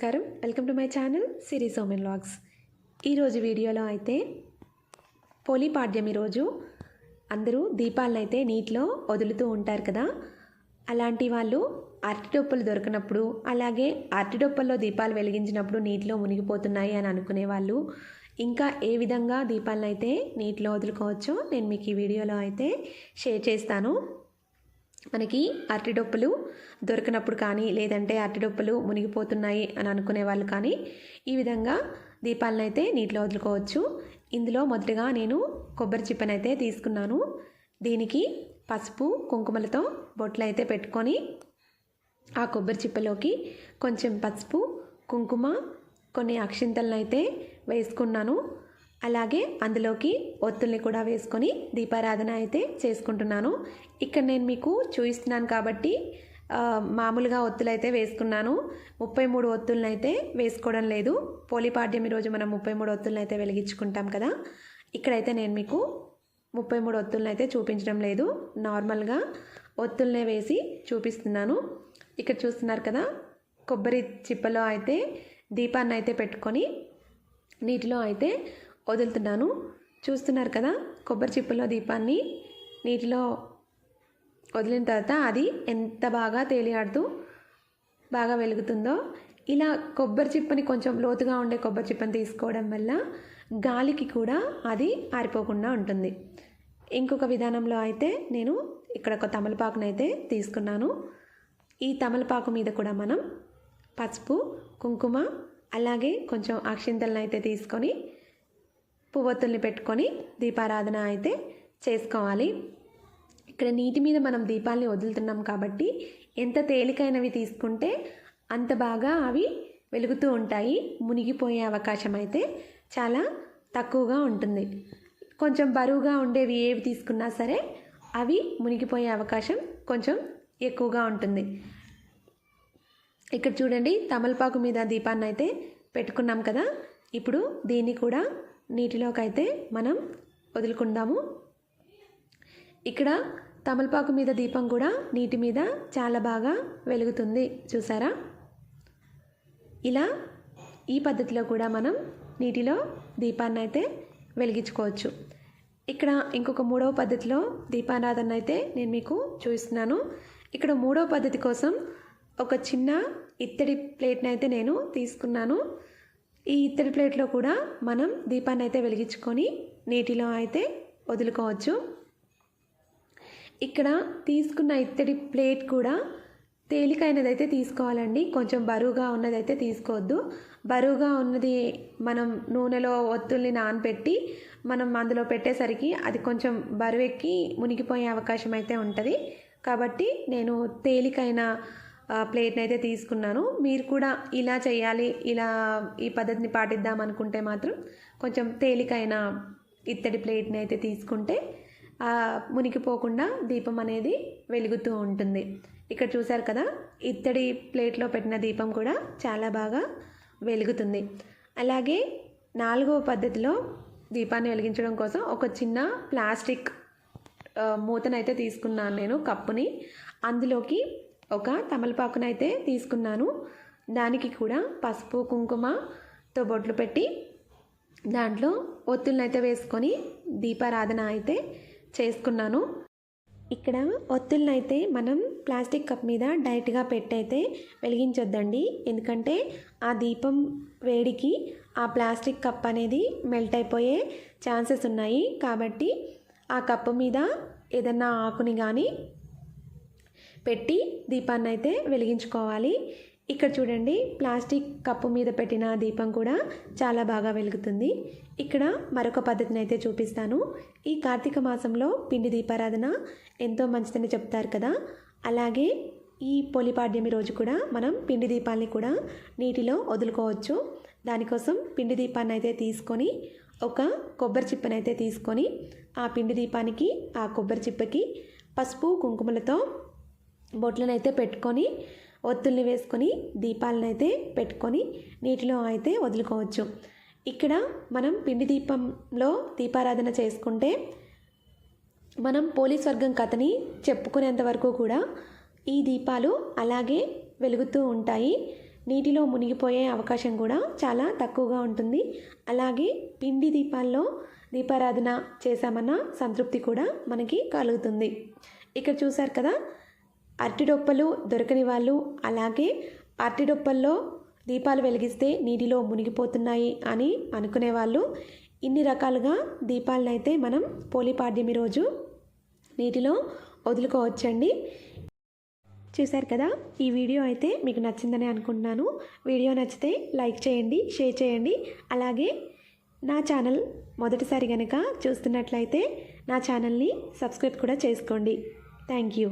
నమస్కారం, welcome to my channel series women vlogs. ఈరోజు వీడియోలో అయితే పోలిపాడ్యమి రోజు అందరూ దీపాలను అయితే నీటిలో వదులుతూ ఉంటారు కదా. అలాంటి వాళ్ళు అరటిడొప్పలు దొరకనప్పుడు, అలాగే అరటిడొప్పల్లో దీపాలు వెలిగించినప్పుడు నీటిలో మునిగిపోతున్నాయి అని అనుకునే వాళ్ళు ఇంకా ఏ విధంగా దీపాలను అయితే నీటిలో వదులుకోవచ్చో నేను మీకు ఈ వీడియోలో అయితే షేర్ చేస్తాను. మనకి అరటిడొప్పలు దొరకనప్పుడు కానీ, లేదంటే అరటిడొప్పలు మునిగిపోతున్నాయి అని అనుకునే వాళ్ళు కానీ ఈ విధంగా దీపాలను అయితే నీటిలో వదులుకోవచ్చు. ఇందులో మొదటగా నేను కొబ్బరి చిప్పను అయితే తీసుకున్నాను. దీనికి పసుపు కుంకుమలతో బొట్లు అయితే పెట్టుకొని ఆ కొబ్బరి చిప్పలోకి కొంచెం పసుపు కుంకుమ కొన్ని అక్షింతలను అయితే వేసుకున్నాను. అలాగే అందులోకి ఒత్తుల్ని కూడా వేసుకొని దీపారాధన అయితే చేసుకుంటున్నాను. ఇక్కడ నేను మీకు చూపిస్తున్నాను కాబట్టి మామూలుగా ఒత్తులు అయితే వేసుకున్నాను. 33 ఒత్తులను అయితే వేసుకోవడం లేదు. పోలిపాడ్యమి రోజు మనం 33 ఒత్తులను అయితే వెలిగించుకుంటాం కదా. ఇక్కడైతే నేను మీకు 33 ఒత్తులను అయితే చూపించడం లేదు, నార్మల్గా ఒత్తులనే వేసి చూపిస్తున్నాను. ఇక్కడ చూస్తున్నారు కదా, కొబ్బరి చిప్పలో అయితే దీపాన్ని అయితే పెట్టుకొని నీటిలో అయితే వదులుతున్నాను. చూస్తున్నారు కదా, కొబ్బరి చిప్పలో దీపాన్ని నీటిలో వదిలిన తర్వాత అది ఎంత బాగా తేలియాడుతూ బాగా వెలుగుతుందో. ఇలా కొబ్బరి చిప్పని కొంచెం లోతుగా ఉండే కొబ్బరి చిప్పని తీసుకోవడం వల్ల గాలికి కూడా అది ఆరిపోకుండా ఉంటుంది. ఇంకొక విధానంలో అయితే నేను ఇక్కడ ఒక తమలపాకును అయితే తీసుకున్నాను. ఈ తమలపాకు మీద కూడా మనం పసుపు కుంకుమ అలాగే కొంచెం అక్షింతలను అయితే తీసుకొని పువ్వొత్తుల్ని పెట్టుకొని దీపారాధన అయితే చేసుకోవాలి. ఇక్కడ నీటి మీద మనం దీపాలని వదులుతున్నాం కాబట్టి ఎంత తేలికైనవి తీసుకుంటే అంత బాగా అవి వెలుగుతూ ఉంటాయి. మునిగిపోయే అవకాశం అయితే చాలా తక్కువగా ఉంటుంది. కొంచెం బరువుగా ఉండేవి ఏవి తీసుకున్నా సరే అవి మునిగిపోయే అవకాశం కొంచెం ఎక్కువగా ఉంటుంది. ఇక్కడ చూడండి, తమలపాకు మీద దీపాన్ని అయితే పెట్టుకున్నాం కదా. ఇప్పుడు దీన్ని కూడా నీటిలోకి అయితే మనం వదులుకుందాము. ఇక్కడ తమలపాకు మీద దీపం కూడా నీటి మీద చాలా బాగా వెలుగుతుంది, చూసారా. ఇలా ఈ పద్ధతిలో కూడా మనం నీటిలో దీపాన్ని అయితే వెలిగించుకోవచ్చు. ఇక్కడ ఇంకొక మూడవ పద్ధతిలో దీపారాధన అయితే నేను మీకు చూపిస్తున్నాను. ఇక్కడ మూడవ పద్ధతి కోసం ఒక చిన్న ఇత్తడి ప్లేట్ని అయితే నేను తీసుకున్నాను. ఈ ఇత్తడి ప్లేట్లో కూడా మనం దీపాన్ని అయితే వెలిగించుకొని నీటిలో అయితే వదులుకోవచ్చు. ఇక్కడ తీసుకున్న ఇత్తడి ప్లేట్ కూడా తేలికైనదైతే తీసుకోవాలండి, కొంచెం బరువుగా ఉన్నదైతే తీసుకోవద్దు. బరువుగా ఉన్నది మనం నూనెలో ఒత్తుల్ని నానబెట్టి మనం అందులో పెట్టేసరికి అది కొంచెం బరువెక్కి మునిగిపోయే అవకాశం అయితే ఉంటుంది. కాబట్టి నేను తేలికైన ప్లేట్ని అయితే తీసుకున్నాను. మీరు కూడా ఇలా చేయాలి, ఇలా ఈ పద్ధతిని పాటిద్దాం అనుకుంటే మాత్రం కొంచెం తేలికైన ఇత్తడి ప్లేట్ని అయితే తీసుకుంటే మునిగిపోకుండా దీపం అనేది వెలుగుతూ ఉంటుంది. ఇక్కడ చూసారు కదా, ఇత్తడి ప్లేట్లో పెట్టిన దీపం కూడా చాలా బాగా వెలుగుతుంది. అలాగే నాలుగవ పద్ధతిలో దీపాన్ని వెలిగించడం కోసం ఒక చిన్న ప్లాస్టిక్ మూతనైతే తీసుకున్నాను నేను, కప్పుని. అందులోకి ఒక తమలపాకునైతే తీసుకున్నాను. దానికి కూడా పసుపు కుంకుమతో బొట్లు పెట్టి దాంట్లో ఒత్తులనైతే వేసుకొని దీపారాధన అయితే చేసుకున్నాను. ఇక్కడ ఒత్తులనైతే మనం ప్లాస్టిక్ కప్ మీద డైరెక్ట్గా పెట్టయితే వెలిగించొద్దండి, ఎందుకంటే ఆ దీపం వేడికి ఆ ప్లాస్టిక్ కప్ అనేది మెల్ట్ అయిపోయే ఛాన్సెస్ ఉన్నాయి. కాబట్టి ఆ కప్పు మీద ఏదన్నా ఆకుని కానీ పెట్టి దీపాన్ని అయితే వెలిగించుకోవాలి. ఇక్కడ చూడండి, ప్లాస్టిక్ కప్పు మీద పెట్టిన దీపం కూడా చాలా బాగా వెలుగుతుంది. ఇక్కడ మరొక పద్ధతిని అయితే చూపిస్తాను. ఈ కార్తీక మాసంలో పిండి దీపారాధన ఎంతో మంచిదని చెప్తారు కదా. అలాగే ఈ పోలిపాడ్యమి రోజు కూడా మనం పిండి దీపాలని కూడా నీటిలో వదులుకోవచ్చు. దానికోసం పిండి దీపాన్ని అయితే తీసుకొని ఒక కొబ్బరి చిప్పని అయితే తీసుకొని ఆ పిండి దీపానికి ఆ కొబ్బరి చిప్పకి పసుపు కుంకుమలతో బొట్లను అయితే పెట్టుకొని ఒత్తుల్ని వేసుకొని దీపాలను అయితే పెట్టుకొని నీటిలో అయితే వదులుకోవచ్చు. ఇక్కడ మనం పిండి దీపంలో దీపారాధన చేసుకుంటే మనం పోలి స్వర్గం కథని చెప్పుకునేంత వరకు కూడా ఈ దీపాలు అలాగే వెలుగుతూ ఉంటాయి. నీటిలో మునిగిపోయే అవకాశం కూడా చాలా తక్కువగా ఉంటుంది. అలాగే పిండి దీపాల్లో దీపారాధన చేశామన్న సంతృప్తి కూడా మనకి కలుగుతుంది. ఇక్కడ చూసారు కదా, అరటిడొప్పలు దొరకని వాళ్ళు, అలాగే అరటిడొప్పల్లో దీపాలు వెలిగిస్తే నీటిలో మునిగిపోతున్నాయి అని అనుకునే వాళ్ళు ఇన్ని రకాలుగా దీపాలను అయితే మనం పోలిపాడ్యమి రోజు నీటిలో వదులుకోవచ్చండి. చూశారు కదా, ఈ వీడియో అయితే మీకు నచ్చిందని అనుకుంటున్నాను. వీడియో నచ్చితే లైక్ చేయండి, షేర్ చేయండి. అలాగే నా ఛానల్ మొదటిసారి కనుక చూస్తున్నట్లయితే నా ఛానల్ని సబ్స్క్రైబ్ కూడా చేసుకోండి. Thank you.